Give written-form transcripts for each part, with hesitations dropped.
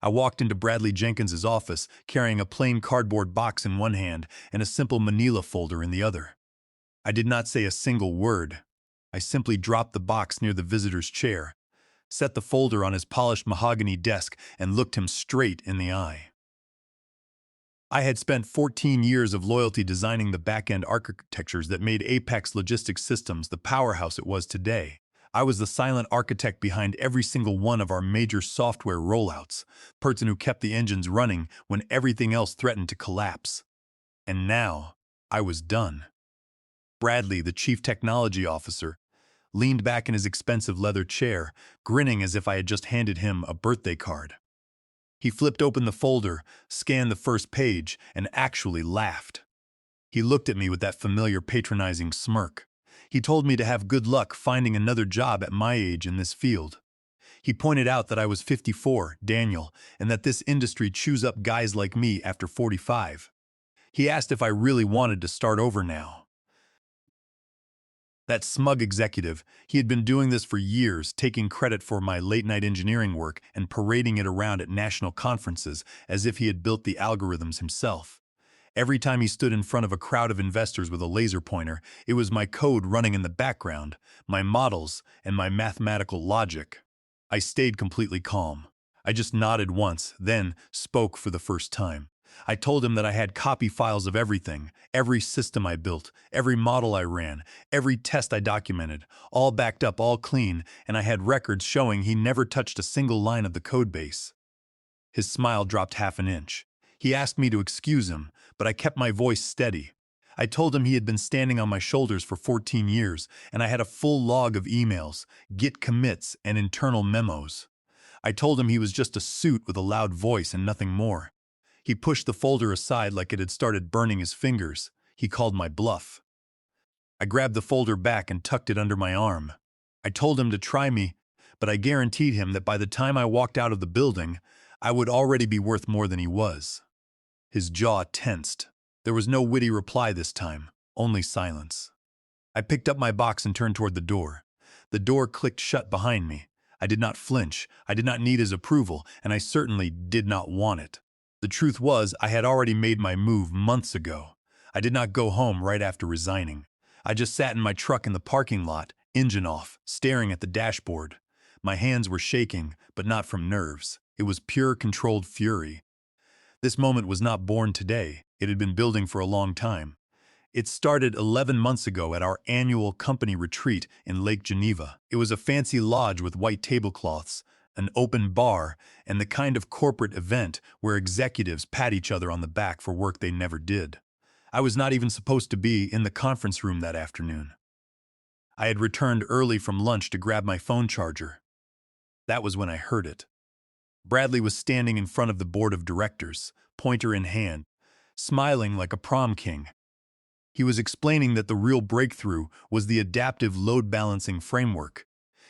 I walked into Bradley Jenkins's office, carrying a plain cardboard box in one hand and a simple manila folder in the other. I did not say a single word. I simply dropped the box near the visitor's chair, set the folder on his polished mahogany desk, and looked him straight in the eye. I had spent 14 years of loyalty designing the back-end architectures that made Apex Logistics Systems the powerhouse it was today. I was the silent architect behind every single one of our major software rollouts, person who kept the engines running when everything else threatened to collapse. And now, I was done. Bradley, the chief technology officer, leaned back in his expensive leather chair, grinning as if I had just handed him a birthday card. He flipped open the folder, scanned the first page, and actually laughed. He looked at me with that familiar patronizing smirk. He told me to have good luck finding another job at my age in this field. He pointed out that I was 54, Daniel, and that this industry chews up guys like me after 45. He asked if I really wanted to start over now. That smug executive, he had been doing this for years, taking credit for my late-night engineering work and parading it around at national conferences as if he had built the algorithms himself. Every time he stood in front of a crowd of investors with a laser pointer, it was my code running in the background, my models, and my mathematical logic. I stayed completely calm. I just nodded once, then spoke for the first time. I told him that I had copy files of everything, every system I built, every model I ran, every test I documented, all backed up, all clean, and I had records showing he never touched a single line of the code base. His smile dropped half an inch. He asked me to excuse him, but I kept my voice steady. I told him he had been standing on my shoulders for 14 years, and I had a full log of emails, Git commits, and internal memos. I told him he was just a suit with a loud voice and nothing more. He pushed the folder aside like it had started burning his fingers. He called my bluff. I grabbed the folder back and tucked it under my arm. I told him to try me, but I guaranteed him that by the time I walked out of the building, I would already be worth more than he was. His jaw tensed. There was no witty reply this time, only silence. I picked up my box and turned toward the door. The door clicked shut behind me. I did not flinch. I did not need his approval, and I certainly did not want it. The truth was, I had already made my move months ago. I did not go home right after resigning. I just sat in my truck in the parking lot, engine off, staring at the dashboard. My hands were shaking, but not from nerves. It was pure controlled fury. This moment was not born today. It had been building for a long time. It started 11 months ago at our annual company retreat in Lake Geneva. It was a fancy lodge with white tablecloths, an open bar, and the kind of corporate event where executives pat each other on the back for work they never did. I was not even supposed to be in the conference room that afternoon. I had returned early from lunch to grab my phone charger. That was when I heard it. Bradley was standing in front of the board of directors, pointer in hand, smiling like a prom king. He was explaining that the real breakthrough was the adaptive load balancing framework.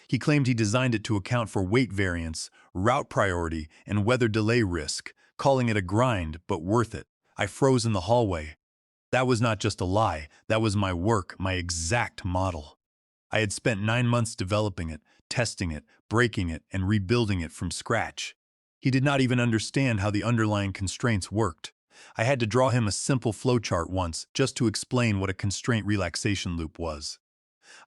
He claimed he designed it to account for weight variance, route priority, and weather delay risk, calling it a grind, but worth it. I froze in the hallway. That was not just a lie, that was my work, my exact model. I had spent 9 months developing it, testing it, breaking it, and rebuilding it from scratch. He did not even understand how the underlying constraints worked. I had to draw him a simple flowchart once just to explain what a constraint relaxation loop was.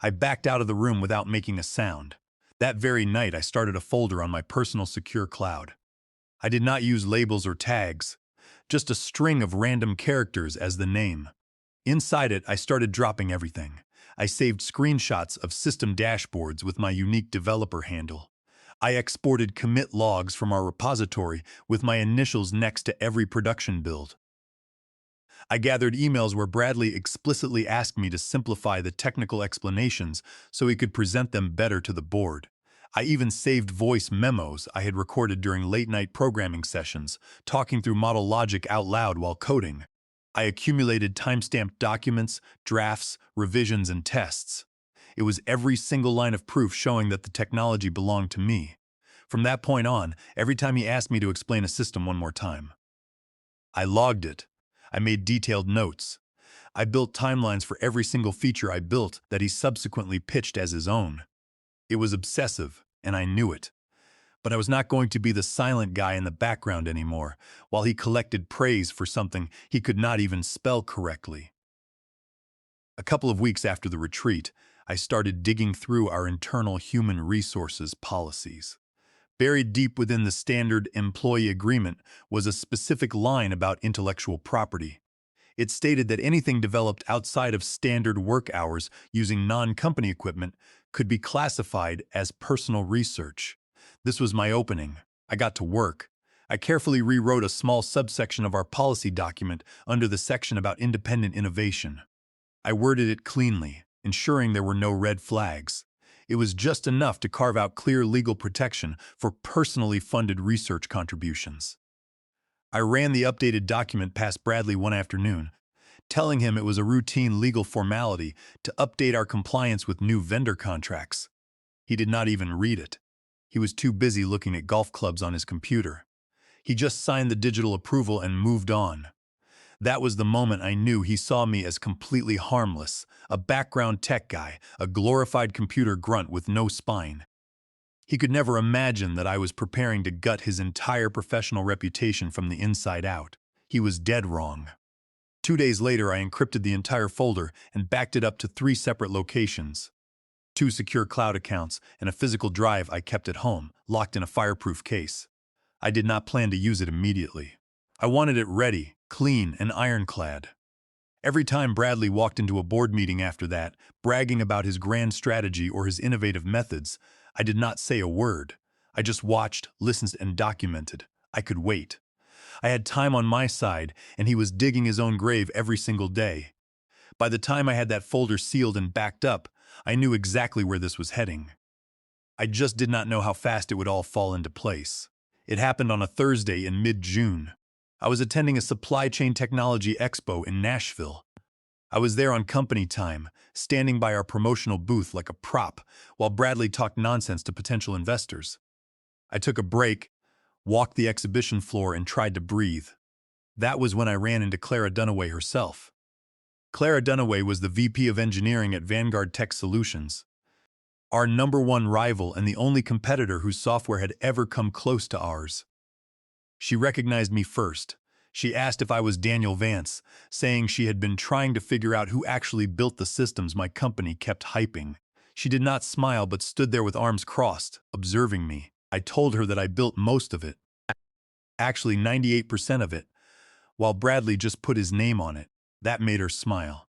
I backed out of the room without making a sound. That very night, I started a folder on my personal secure cloud. I did not use labels or tags, just a string of random characters as the name. Inside it, I started dropping everything. I saved screenshots of system dashboards with my unique developer handle. I exported commit logs from our repository with my initials next to every production build. I gathered emails where Bradley explicitly asked me to simplify the technical explanations so he could present them better to the board. I even saved voice memos I had recorded during late-night programming sessions, talking through model logic out loud while coding. I accumulated timestamped documents, drafts, revisions, and tests. It was every single line of proof showing that the technology belonged to me. From that point on, every time he asked me to explain a system one more time, I logged it. I made detailed notes. I built timelines for every single feature I built that he subsequently pitched as his own. It was obsessive, and I knew it. But I was not going to be the silent guy in the background anymore, while he collected praise for something he could not even spell correctly. A couple of weeks after the retreat, I started digging through our internal human resources policies. Buried deep within the standard employee agreement was a specific line about intellectual property. It stated that anything developed outside of standard work hours using non-company equipment could be classified as personal research. This was my opening. I got to work. I carefully rewrote a small subsection of our policy document under the section about independent innovation. I worded it cleanly, ensuring there were no red flags. It was just enough to carve out clear legal protection for personally funded research contributions. I ran the updated document past Bradley one afternoon, telling him it was a routine legal formality to update our compliance with new vendor contracts. He did not even read it. He was too busy looking at golf clubs on his computer. He just signed the digital approval and moved on. That was the moment I knew he saw me as completely harmless, a background tech guy, a glorified computer grunt with no spine. He could never imagine that I was preparing to gut his entire professional reputation from the inside out. He was dead wrong. 2 days later, I encrypted the entire folder and backed it up to 3 separate locations. 2 secure cloud accounts and a physical drive I kept at home, locked in a fireproof case. I did not plan to use it immediately. I wanted it ready, clean, and ironclad. Every time Bradley walked into a board meeting after that, bragging about his grand strategy or his innovative methods, I did not say a word. I just watched, listened, and documented. I could wait. I had time on my side, and he was digging his own grave every single day. By the time I had that folder sealed and backed up, I knew exactly where this was heading. I just did not know how fast it would all fall into place. It happened on a Thursday in mid-June. I was attending a supply chain technology expo in Nashville. I was there on company time, standing by our promotional booth like a prop, while Bradley talked nonsense to potential investors. I took a break, walked the exhibition floor, and tried to breathe. That was when I ran into Clara Dunaway herself. Clara Dunaway was the VP of Engineering at Vanguard Tech Solutions, our #1 rival and the only competitor whose software had ever come close to ours. She recognized me first. She asked if I was Daniel Vance, saying she had been trying to figure out who actually built the systems my company kept hyping. She did not smile but stood there with arms crossed, observing me. I told her that I built most of it, actually 98% of it, while Bradley just put his name on it. That made her smile.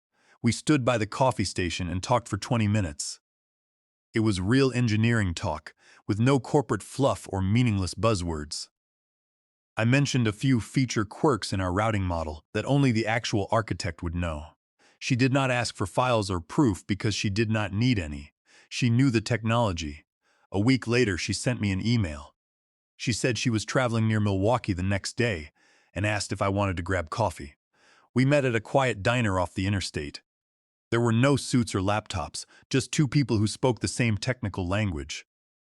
We stood by the coffee station and talked for 20 minutes. It was real engineering talk, with no corporate fluff or meaningless buzzwords. I mentioned a few feature quirks in our routing model that only the actual architect would know. She did not ask for files or proof because she did not need any. She knew the technology. A week later, she sent me an email. She said she was traveling near Milwaukee the next day and asked if I wanted to grab coffee. We met at a quiet diner off the interstate. There were no suits or laptops, just 2 people who spoke the same technical language.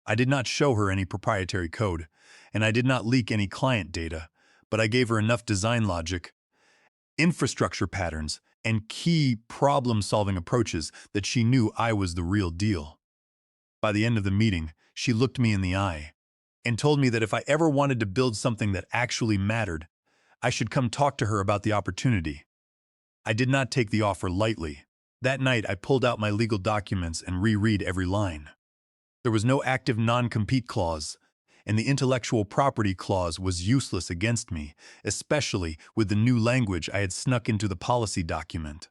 I did not show her any proprietary code, and I did not leak any client data, but I gave her enough design logic, infrastructure patterns, and key problem-solving approaches that she knew I was the real deal. By the end of the meeting, she looked me in the eye and told me that if I ever wanted to build something that actually mattered, I should come talk to her about the opportunity. I did not take the offer lightly. That night, I pulled out my legal documents and reread every line. There was no active non-compete clause, and the intellectual property clause was useless against me, especially with the new language I had snuck into the policy document.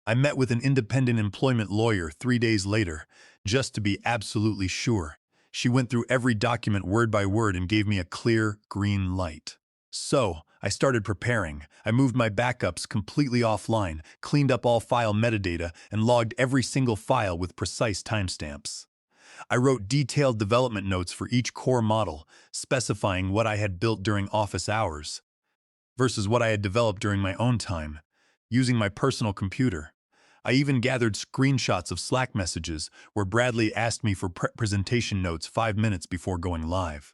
I met with an independent employment lawyer 3 days later, just to be absolutely sure. She went through every document word by word and gave me a clear green light. So, I started preparing. I moved my backups completely offline, cleaned up all file metadata, and logged every single file with precise timestamps. I wrote detailed development notes for each core model, specifying what I had built during office hours versus what I had developed during my own time, using my personal computer. I even gathered screenshots of Slack messages where Bradley asked me for presentation notes 5 minutes before going live.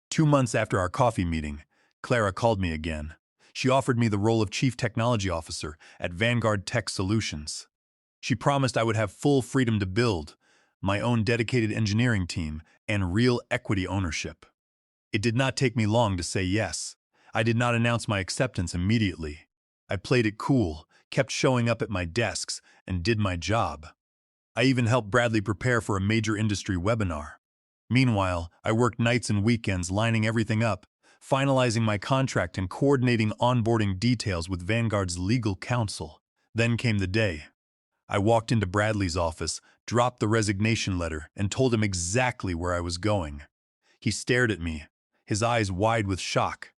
2 months after our coffee meeting, Clara called me again. She offered me the role of Chief Technology Officer at Vanguard Tech Solutions. She promised I would have full freedom to build, my own dedicated engineering team, and real equity ownership. It did not take me long to say yes. I did not announce my acceptance immediately. I played it cool, kept showing up at my desks, and did my job. I even helped Bradley prepare for a major industry webinar. Meanwhile, I worked nights and weekends lining everything up, finalizing my contract and coordinating onboarding details with Vanguard's legal counsel. Then came the day. I walked into Bradley's office, dropped the resignation letter, and told him exactly where I was going. He stared at me, his eyes wide with shock.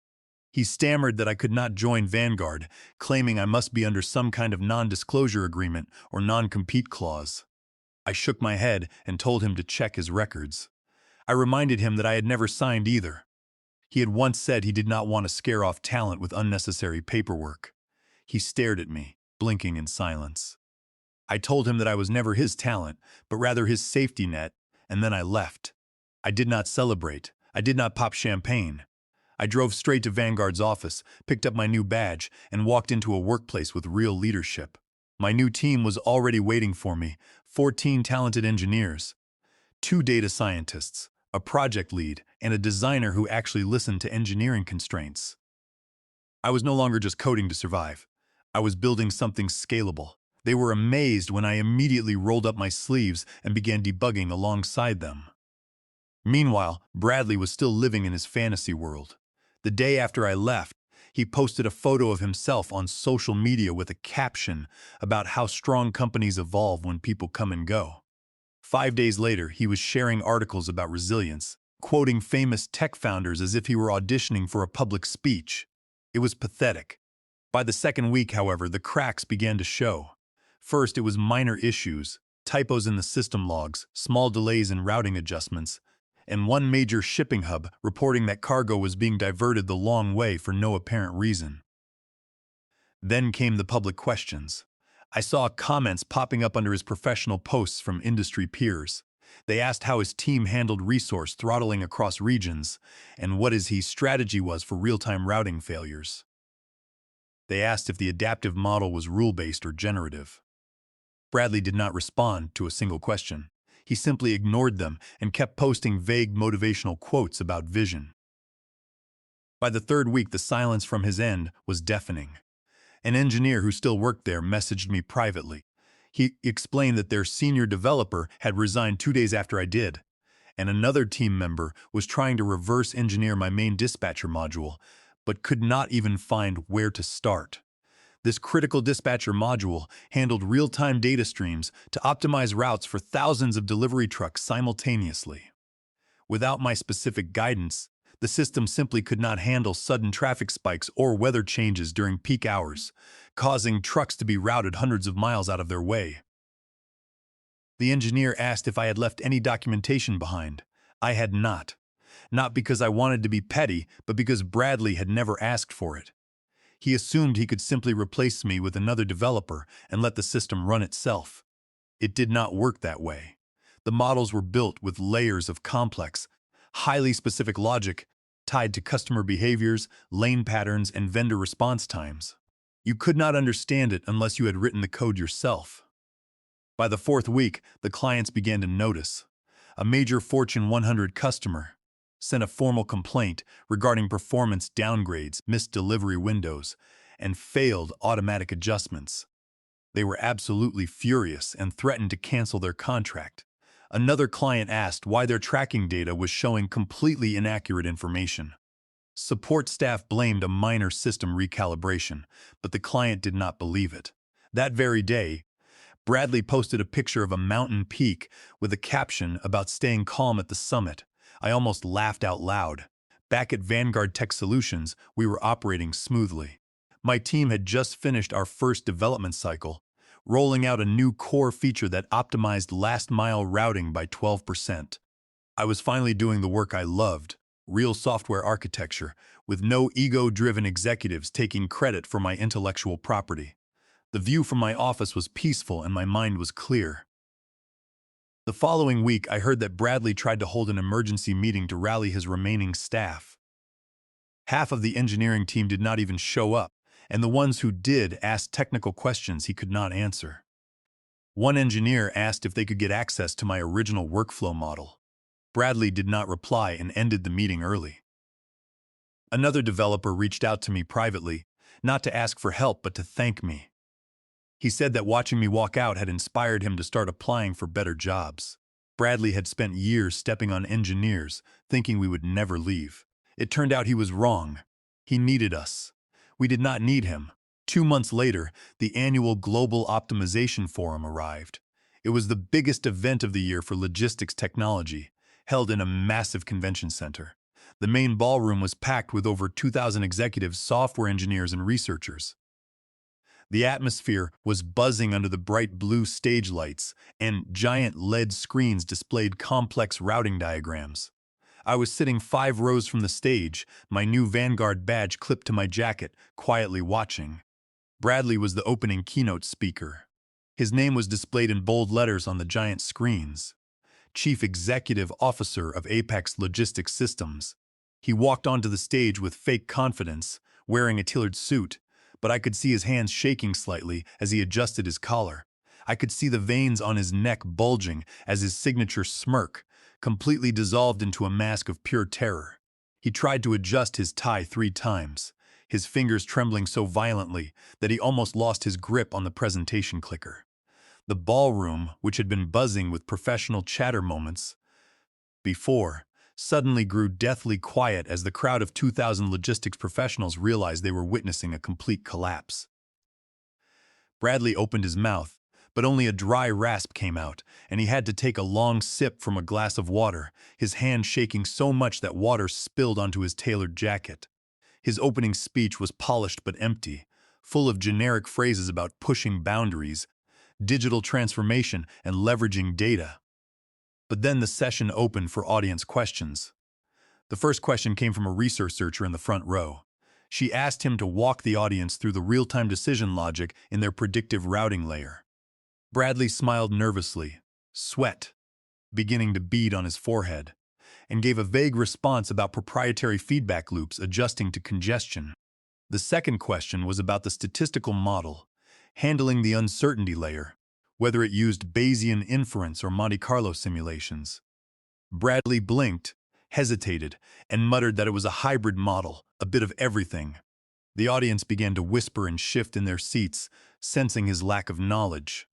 He stammered that I could not join Vanguard, claiming I must be under some kind of non-disclosure agreement or non-compete clause. I shook my head and told him to check his records. I reminded him that I had never signed either. He had once said he did not want to scare off talent with unnecessary paperwork. He stared at me, blinking in silence. I told him that I was never his talent, but rather his safety net, and then I left. I did not celebrate. I did not pop champagne. I drove straight to Vanguard's office, picked up my new badge, and walked into a workplace with real leadership. My new team was already waiting for me, 14 talented engineers, 2 data scientists, a project lead, and a designer who actually listened to engineering constraints. I was no longer just coding to survive. I was building something scalable. They were amazed when I immediately rolled up my sleeves and began debugging alongside them. Meanwhile, Bradley was still living in his fantasy world. The day after I left, he posted a photo of himself on social media with a caption about how strong companies evolve when people come and go. 5 days later, he was sharing articles about resilience, quoting famous tech founders as if he were auditioning for a public speech. It was pathetic. By the second week, however, the cracks began to show. First, it was minor issues, typos in the system logs, small delays in routing adjustments, and one major shipping hub reporting that cargo was being diverted the long way for no apparent reason. Then came the public questions. I saw comments popping up under his professional posts from industry peers. They asked how his team handled resource throttling across regions and what his strategy was for real-time routing failures. They asked if the adaptive model was rule-based or generative. Bradley did not respond to a single question. He simply ignored them and kept posting vague motivational quotes about vision. By the third week, the silence from his end was deafening. An engineer who still worked there messaged me privately. He explained that their senior developer had resigned 2 days after I did, and another team member was trying to reverse engineer my main dispatcher module, but could not even find where to start. This critical dispatcher module handled real-time data streams to optimize routes for thousands of delivery trucks simultaneously. Without my specific guidance, the system simply could not handle sudden traffic spikes or weather changes during peak hours, causing trucks to be routed hundreds of miles out of their way. The engineer asked if I had left any documentation behind. I had not. Not because I wanted to be petty, but because Bradley had never asked for it. He assumed he could simply replace me with another developer and let the system run itself. It did not work that way. The models were built with layers of complex, highly specific logic tied to customer behaviors, lane patterns, and vendor response times. You could not understand it unless you had written the code yourself. By the 4th week, the clients began to notice. A major Fortune 100 customer sent a formal complaint regarding performance downgrades, missed delivery windows, and failed automatic adjustments. They were absolutely furious and threatened to cancel their contract. Another client asked why their tracking data was showing completely inaccurate information. Support staff blamed a minor system recalibration, but the client did not believe it. That very day, Bradley posted a picture of a mountain peak with a caption about staying calm at the summit. I almost laughed out loud. Back at Vanguard Tech Solutions, we were operating smoothly. My team had just finished our first development cycle, rolling out a new core feature that optimized last-mile routing by 12%. I was finally doing the work I loved, real software architecture, with no ego-driven executives taking credit for my intellectual property. The view from my office was peaceful and my mind was clear. The following week, I heard that Bradley tried to hold an emergency meeting to rally his remaining staff. Half of the engineering team did not even show up, and the ones who did asked technical questions he could not answer. One engineer asked if they could get access to my original workflow model. Bradley did not reply and ended the meeting early. Another developer reached out to me privately, not to ask for help but to thank me. He said that watching me walk out had inspired him to start applying for better jobs. Bradley had spent years stepping on engineers, thinking we would never leave. It turned out he was wrong. He needed us. We did not need him. 2 months later, the annual Global Optimization Forum arrived. It was the biggest event of the year for logistics technology, held in a massive convention center. The main ballroom was packed with over 2,000 executives, software engineers, and researchers. The atmosphere was buzzing under the bright blue stage lights, and giant LED screens displayed complex routing diagrams. I was sitting 5 rows from the stage, my new Vanguard badge clipped to my jacket, quietly watching. Bradley was the opening keynote speaker. His name was displayed in bold letters on the giant screens. Chief Executive Officer of Apex Logistics Systems. He walked onto the stage with fake confidence, wearing a tailored suit, but I could see his hands shaking slightly as he adjusted his collar. I could see the veins on his neck bulging as his signature smirk completely dissolved into a mask of pure terror. He tried to adjust his tie 3 times, his fingers trembling so violently that he almost lost his grip on the presentation clicker. The ballroom, which had been buzzing with professional chatter moments before, suddenly grew deathly quiet as the crowd of 2,000 logistics professionals realized they were witnessing a complete collapse. Bradley opened his mouth, but only a dry rasp came out, and he had to take a long sip from a glass of water, his hand shaking so much that water spilled onto his tailored jacket. His opening speech was polished but empty, full of generic phrases about pushing boundaries, digital transformation, and leveraging data. But then the session opened for audience questions. The first question came from a researcher in the front row. She asked him to walk the audience through the real-time decision logic in their predictive routing layer. Bradley smiled nervously, sweat beginning to bead on his forehead, and gave a vague response about proprietary feedback loops adjusting to congestion. The second question was about the statistical model, handling the uncertainty layer, whether it used Bayesian inference or Monte Carlo simulations. Bradley blinked, hesitated, and muttered that it was a hybrid model, a bit of everything. The audience began to whisper and shift in their seats, sensing his lack of knowledge.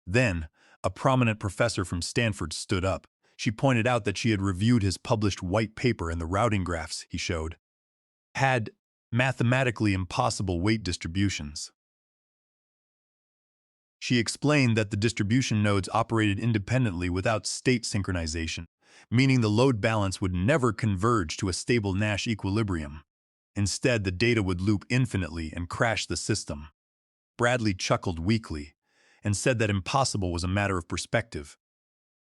Then, a prominent professor from Stanford stood up. She pointed out that she had reviewed his published white paper, and the routing graphs he showed had mathematically impossible weight distributions. She explained that the distribution nodes operated independently without state synchronization, meaning the load balance would never converge to a stable Nash equilibrium. Instead, the data would loop infinitely and crash the system. Bradley chuckled weakly and said that impossible was a matter of perspective.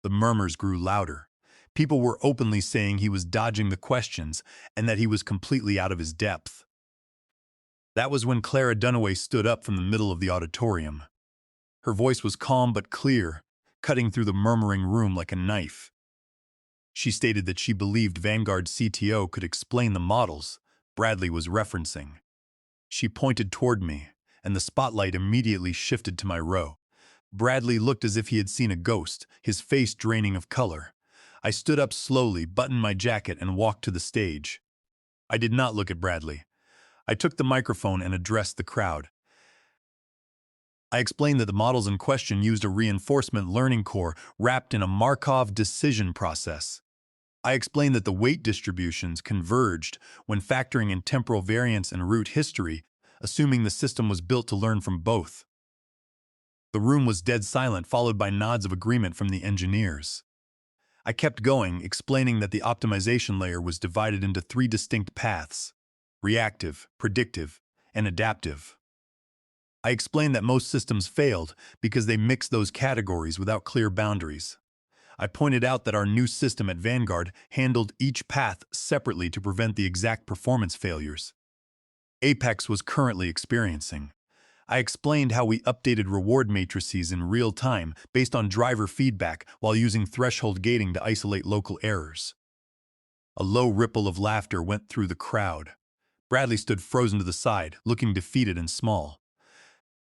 The murmurs grew louder. People were openly saying he was dodging the questions and that he was completely out of his depth. That was when Clara Dunaway stood up from the middle of the auditorium. Her voice was calm but clear, cutting through the murmuring room like a knife. She stated that she believed Vanguard's CTO could explain the models Bradley was referencing. She pointed toward me, and the spotlight immediately shifted to my row. Bradley looked as if he had seen a ghost, his face draining of color. I stood up slowly, buttoned my jacket, and walked to the stage. I did not look at Bradley. I took the microphone and addressed the crowd. I explained that the models in question used a reinforcement learning core wrapped in a Markov decision process. I explained that the weight distributions converged when factoring in temporal variance and route history, assuming the system was built to learn from both. The room was dead silent, followed by nods of agreement from the engineers. I kept going, explaining that the optimization layer was divided into 3 distinct paths: reactive, predictive, and adaptive. I explained that most systems failed because they mixed those categories without clear boundaries. I pointed out that our new system at Vanguard handled each path separately to prevent the exact performance failures Apex was currently experiencing. I explained how we updated reward matrices in real time based on driver feedback while using threshold gating to isolate local errors. A low ripple of laughter went through the crowd. Bradley stood frozen to the side, looking defeated and small.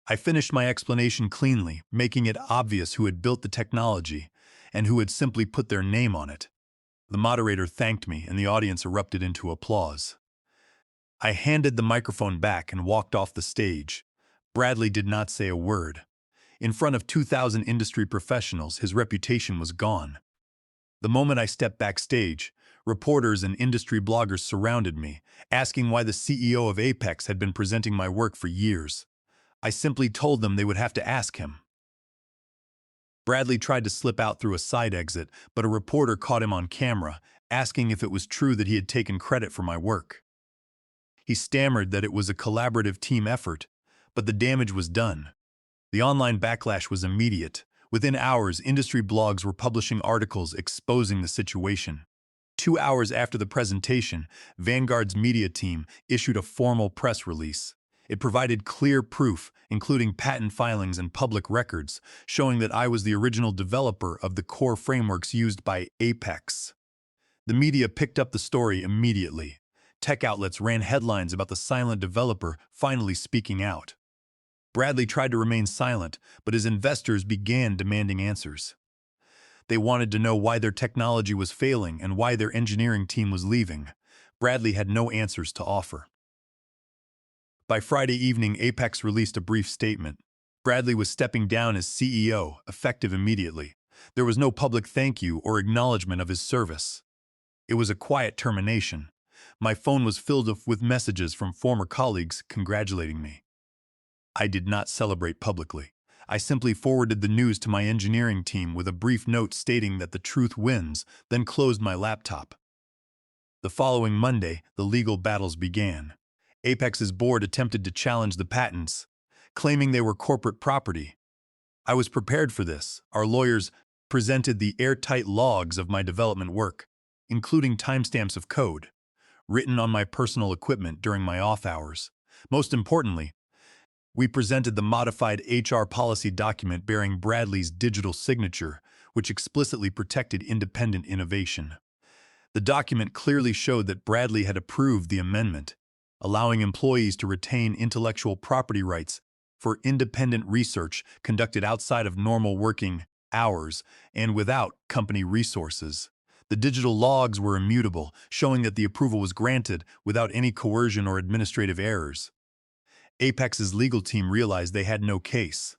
I finished my explanation cleanly, making it obvious who had built the technology and who had simply put their name on it. The moderator thanked me, and the audience erupted into applause. I handed the microphone back and walked off the stage. Bradley did not say a word. In front of 2,000 industry professionals, his reputation was gone. The moment I stepped backstage, reporters and industry bloggers surrounded me, asking why the CEO of Apex had been presenting my work for years. I simply told them they would have to ask him. Bradley tried to slip out through a side exit, but a reporter caught him on camera, asking if it was true that he had taken credit for my work. He stammered that it was a collaborative team effort, but the damage was done. The online backlash was immediate. Within hours, industry blogs were publishing articles exposing the situation. 2 hours after the presentation, Vanguard's media team issued a formal press release. It provided clear proof, including patent filings and public records, showing that I was the original developer of the core frameworks used by Apex. The media picked up the story immediately. Tech outlets ran headlines about the silent developer finally speaking out. Bradley tried to remain silent, but his investors began demanding answers. They wanted to know why their technology was failing and why their engineering team was leaving. Bradley had no answers to offer. By Friday evening, Apex released a brief statement. Bradley was stepping down as CEO, effective immediately. There was no public thank you or acknowledgement of his service. It was a quiet termination. My phone was filled with messages from former colleagues congratulating me. I did not celebrate publicly. I simply forwarded the news to my engineering team with a brief note stating that the truth wins, then closed my laptop. The following Monday, the legal battles began. Apex's board attempted to challenge the patents, claiming they were corporate property. I was prepared for this. Our lawyers presented the airtight logs of my development work, including timestamps of code, written on my personal equipment during my off hours. Most importantly, we presented the modified HR policy document bearing Bradley's digital signature, which explicitly protected independent innovation. The document clearly showed that Bradley had approved the amendment, allowing employees to retain intellectual property rights for independent research conducted outside of normal working hours and without company resources. The digital logs were immutable, showing that the approval was granted without any coercion or administrative errors. Apex's legal team realized they had no case.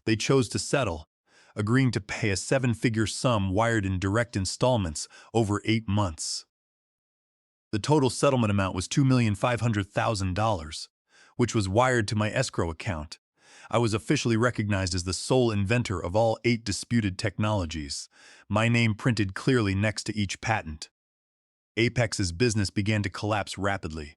They chose to settle, agreeing to pay a seven-figure sum wired in direct installments over 8 months. The total settlement amount was $2,500,000, which was wired to my escrow account. I was officially recognized as the sole inventor of all 8 disputed technologies, my name printed clearly next to each patent. Apex's business began to collapse rapidly.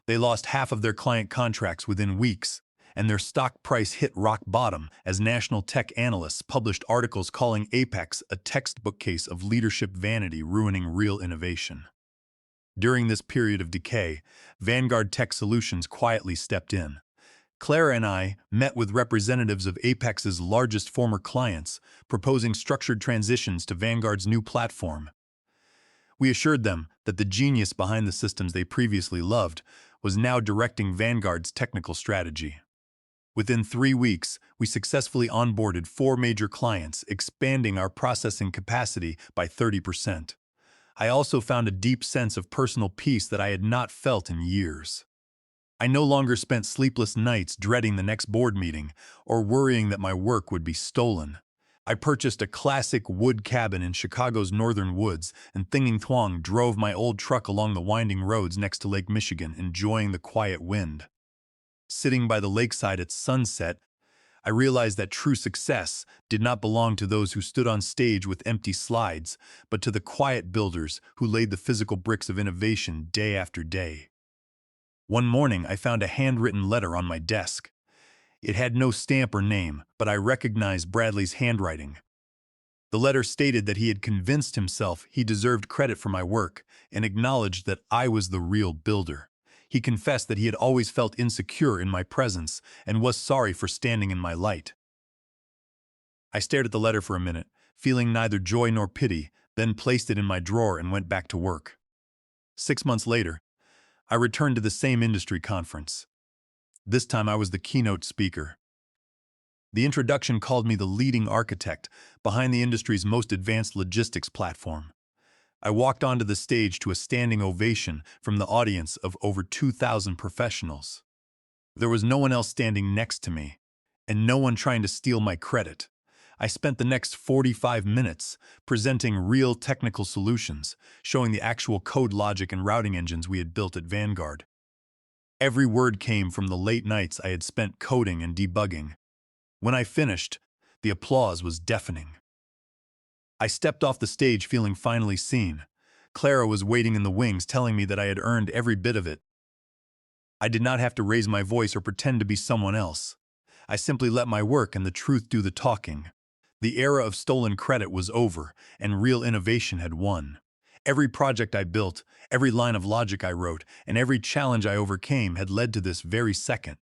They lost half of their client contracts within weeks, and their stock price hit rock bottom as national tech analysts published articles calling Apex a textbook case of leadership vanity ruining real innovation. During this period of decay, Vanguard Tech Solutions quietly stepped in. Clara and I met with representatives of Apex's largest former clients, proposing structured transitions to Vanguard's new platform. We assured them that the genius behind the systems they previously loved was now directing Vanguard's technical strategy. Within 3 weeks, we successfully onboarded 4 major clients, expanding our processing capacity by 30%. I also found a deep sense of personal peace that I had not felt in years. I no longer spent sleepless nights dreading the next board meeting or worrying that my work would be stolen. I purchased a classic wood cabin in Chicago's northern woods, and Thinging Thuong drove my old truck along the winding roads next to Lake Michigan, enjoying the quiet wind. Sitting by the lakeside at sunset, I realized that true success did not belong to those who stood on stage with empty slides, but to the quiet builders who laid the physical bricks of innovation day after day. One morning, I found a handwritten letter on my desk. It had no stamp or name, but I recognized Bradley's handwriting. The letter stated that he had convinced himself he deserved credit for my work and acknowledged that I was the real builder. He confessed that he had always felt insecure in my presence and was sorry for standing in my light. I stared at the letter for a minute, feeling neither joy nor pity, then placed it in my drawer and went back to work. 6 months later, I returned to the same industry conference. This time I was the keynote speaker. The introduction called me the leading architect behind the industry's most advanced logistics platform. I walked onto the stage to a standing ovation from the audience of over 2,000 professionals. There was no one else standing next to me, and no one trying to steal my credit. I spent the next 45 minutes presenting real technical solutions, showing the actual code logic and routing engines we had built at Vanguard. Every word came from the late nights I had spent coding and debugging. When I finished, the applause was deafening. I stepped off the stage feeling finally seen. Clara was waiting in the wings telling me that I had earned every bit of it. I did not have to raise my voice or pretend to be someone else. I simply let my work and the truth do the talking. The era of stolen credit was over, and real innovation had won. Every project I built, every line of logic I wrote, and every challenge I overcame had led to this very second.